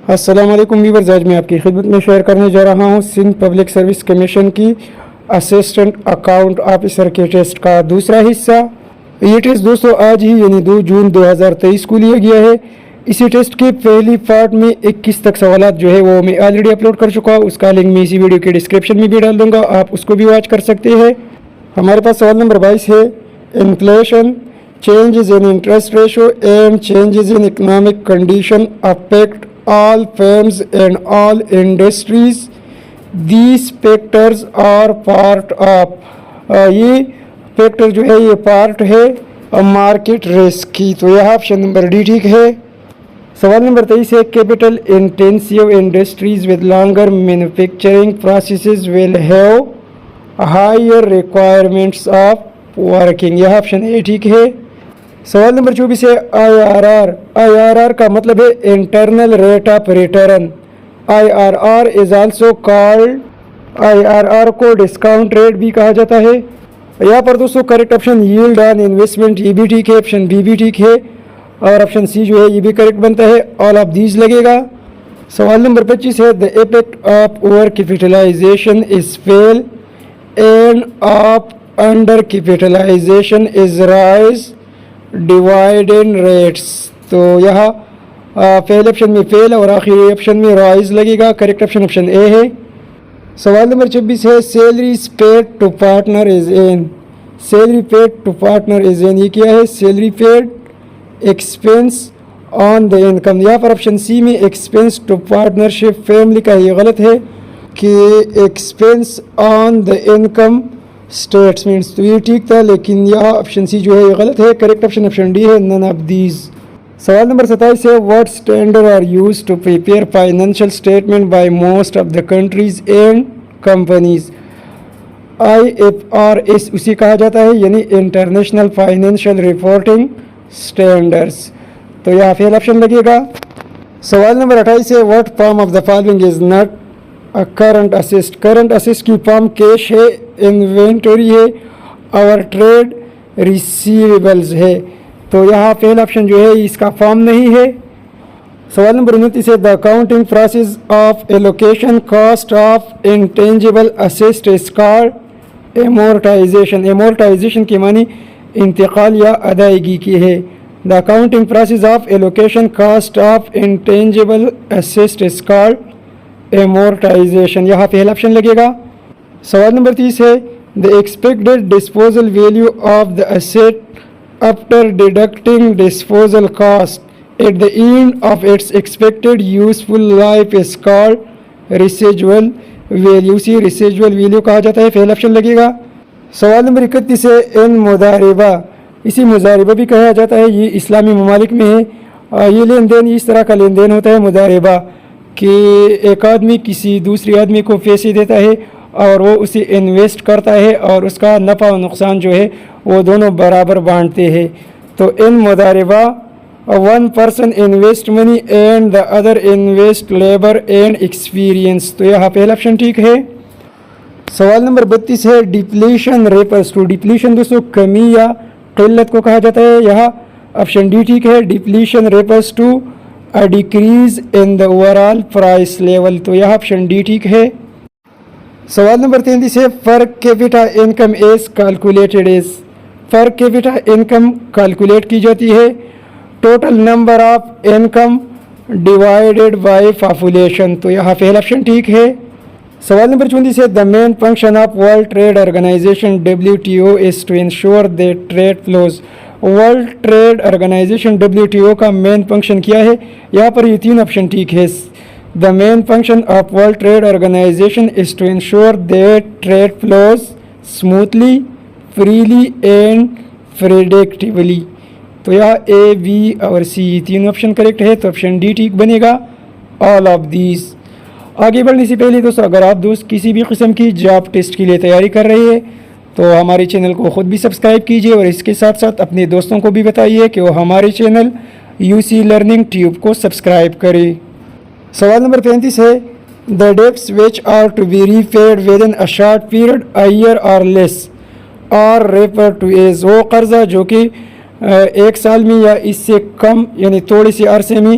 السلام علیکم ویورز، آج میں آپ کی خدمت میں شیئر کرنے جا رہا ہوں سندھ پبلک سروس کمیشن کی اسسٹنٹ اکاؤنٹ آفیسر کے ٹیسٹ کا دوسرا حصہ۔ یہ ٹیسٹ دوستو آج ہی یعنی 2 جون 2023 کو لیا گیا ہے۔ اسی ٹیسٹ کے پہلی پارٹ میں 21 تک سوالات جو ہے وہ میں آلریڈی اپلوڈ کر چکا ہوں، اس کا لنک میں اسی ویڈیو کے ڈسکرپشن میں بھی ڈال دوں گا، آپ اس کو بھی واچ کر سکتے ہیں۔ ہمارے پاس سوال نمبر 22 ہے، inflation changes in interest ratio and changes in economic condition affect all firms and all industries. These factors are part of یہ فیکٹر جو ہے یہ پارٹ ہے مارکیٹ رسک کی، تو یہ آپشن نمبر ڈی ٹھیک ہے۔ سوال نمبر 23 ہے، capital intensive industries with longer manufacturing processes will have higher requirements of working، یہ آپشن اے ٹھیک ہے۔ سوال نمبر 24 ہے، آئی آر آر کا مطلب ہے internal rate of return. I R R is also called, I R R کو ڈسکاؤنٹ ریٹ بھی کہا جاتا ہے۔ یہاں پر دوستو correct option yield on investment یہ بھی ٹھیک ہے، آپشن بی بھی ٹھیک ہے، اور آپشن سی جو ہے یہ بھی کریکٹ بنتا ہے، آل آف دیز لگے گا۔ سوال نمبر 25 ہے، the effect of over capitalization is fail and of under capitalization is rise dividend rates, تو یہاں پہلے آپشن میں فیل اور آخری آپشن میں رائز لگے گا، کریکٹ آپشن آپشن اے ہے۔ سوال نمبر 26 ہے، salaries paid to partner is an, salary paid to partner is an یہ کیا ہے، salary paid expense on the income, یہاں پر آپشن سی میں ایکسپینس ٹو پارٹنرشپ فیملی کا یہ غلط ہے کہ expense on the income statements, تو یہ ٹھیک تھا، لیکن یہاں آپشن سی جو ہے یہ غلط ہے، کریکٹ آپشن آپشن ڈی ہے، نن آف دیز۔ سوال نمبر 27 ہے، what standard are use to prepare financial statement by most of the countries and companies, I F R S اسی کہا جاتا ہے، یعنی انٹرنیشنل فائنینشیل رپورٹنگ اسٹینڈرڈس، تو یہاں فیل آپشن لگے گا۔ سوال نمبر 28 ہے، what form of the following is not current assist, current assist کی فارم کیش ہے، انوینٹری ہے اور ٹریڈ ریسیویبلز ہے، تو یہاں پہلا آپشن جو ہے اس کا فارم نہیں ہے۔ سوال نمبر 29 ہے، the accounting process of allocation cost of intangible assist is called amortisation, amortisation کے معنی انتقال یا ادائیگی کی ہے، the accounting process of allocation cost of intangible assist is called amortisation, یہاں پہلا آپشن لگے گا۔ سوال نمبر 30 ہے، the expected disposal value of the asset after deducting disposal cost at the end of its expected useful life is called residual value، اسی residual value کہا جاتا ہے، پہلا آپشن لگے گا۔ سوال نمبر 31 ہے، ان مضاربہ، اسی مضاربہ بھی کہا جاتا ہے، یہ اسلامی ممالک میں ہے، یہ لین دین اس طرح کا لین دین ہوتا ہے مضاربہ کہ ایک آدمی کسی دوسری آدمی کو پیسے دیتا ہے اور وہ اسے انویسٹ کرتا ہے اور اس کا نفع و نقصان جو ہے وہ دونوں برابر بانٹتے ہیں، تو ان مضاربہ one person invest money and the other invest labor and experience، تو یہاں پہلا آپشن ٹھیک ہے۔ سوال نمبر 32 ہے، ڈپلیشن ریفرز ٹو، ڈپلیشن دوستو کمی یا قلت کو کہا جاتا ہے، یہاں آپشن ڈی ٹھیک ہے، depletion refers to a decrease in the overall price level، تو یہاں آپشن ڈی ٹھیک ہے۔ سوال نمبر 33 ہے، per capita income is calculated is, per capita income calculate کی جاتی ہے total number of income divided by population, تو یہاں پہلا آپشن ٹھیک ہے۔ سوال نمبر 34 ہے، the main function of World Trade Organization WTO is to ensure that trade flows, World Trade Organization WTO کا مین فنکشن کیا ہے، یہاں پر یہ تین آپشن ٹھیک ہے۔ The main function of World Trade Organization is to ensure that trade flows smoothly, freely and predictably، تو یہاں اے بی اور سی تین آپشن کریکٹ ہے، تو آپشن ڈی ٹھیک بنے گا، all of these۔ آگے بڑھنے سے پہلے دوستو اگر آپ دوست کسی بھی قسم کی جاب ٹیسٹ کے لیے تیاری کر رہے ہیں تو ہمارے چینل کو خود بھی سبسکرائب کیجیے اور اس کے ساتھ ساتھ اپنے دوستوں کو بھی بتائیے کہ وہ ہمارے چینل UC لرننگ ٹیوب کو سبسکرائب کرے۔ سوال نمبر 35 ہے، the debts which are to be repaid within a short period, a year or less are referred to as، وہ قرضہ جو کہ ایک سال میں یا اس سے کم یعنی تھوڑے سے عرصے میں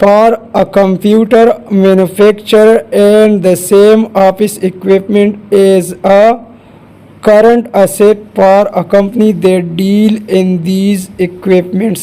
for a computer manufacturer and the same office equipment is a current asset for a company that deal in these equipments।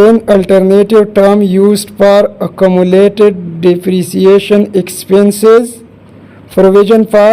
an alternative term used for accumulated depreciation expenses provision for